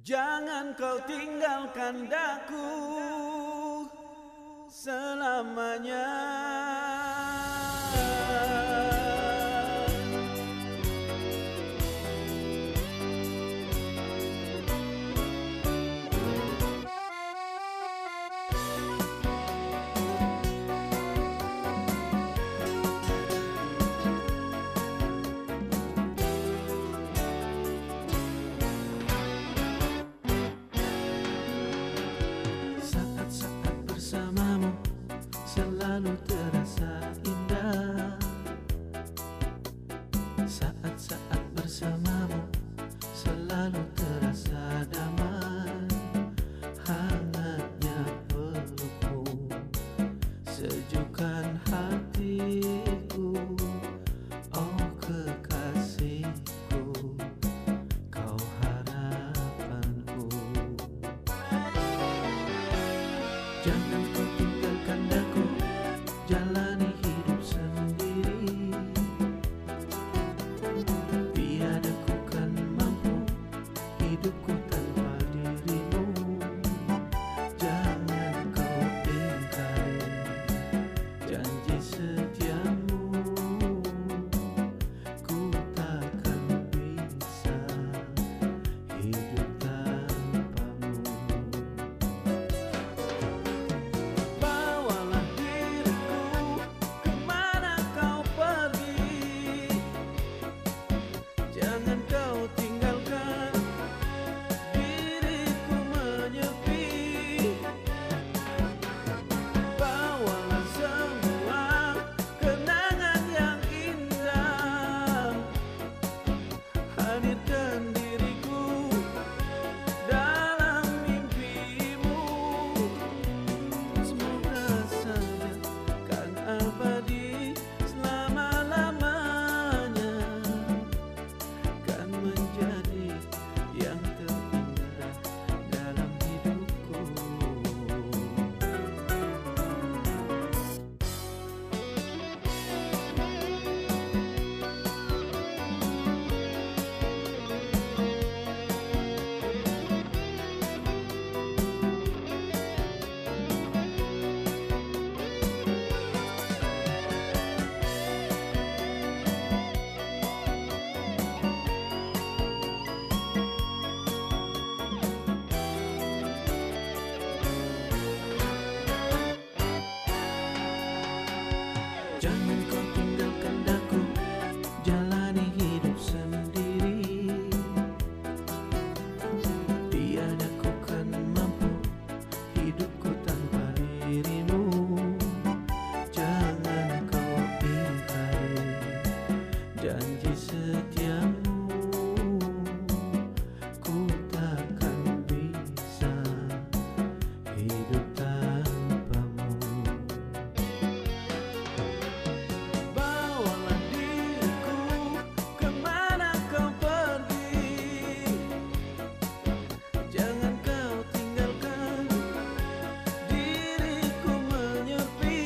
Jangan kau tinggalkan daku selamanya. Selalu terasa indah. Saat-saat bersamamu selalu terasa damai. Hangatnya pelukmu, sejukan hatiku. Oh kekasihku, kau harapanku. Jangan kau tinggalkan daku, jalani hidup sendiri. Tiada ku kan mampu hidupku tanpa dirimu. Jangan kau ingkari janji setiamu. Ku takkan bisa hidup tanpamu. Jangan kau tinggalkan diriku menyepi. Bawalah semua kenangan yang indah. Hadirkan diriku dalam mimpimu. Semoga saja kan abadi selama-lamanya, kan menjadi yang terindah dalam hidupku. Jangan kau tinggalkan daku, jalani hidup sendiri. Tiada ku kan mampu hidupku tanpa dirimu. Jangan kau ingkari janji setiamu. Ku takkan bisa hidup tanpamu. Bawalah diriku kemana kau pergi. Jangan kau tinggalkan diriku menyepi.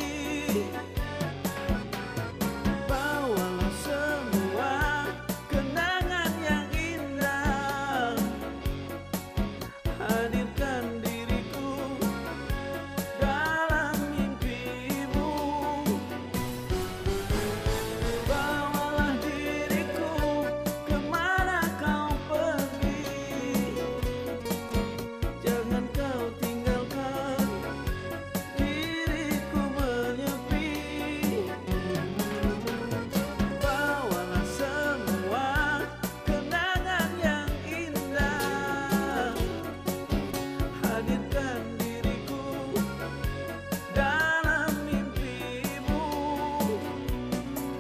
Bawalah semua kenangan yang indah. Hadirkan diriku dalam mimpimu. Bawalah diriku kemana kau pergi. Jangan kau tinggalkan diriku menyepi. Bawalah semua kenangan yang indah. Hadirkan diriku dalam mimpimu.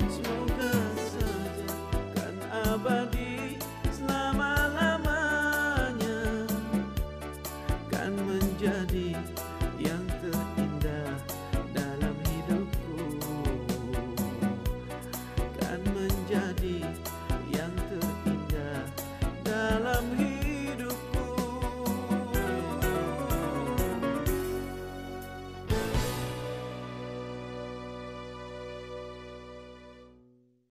Semoga saja kan abadi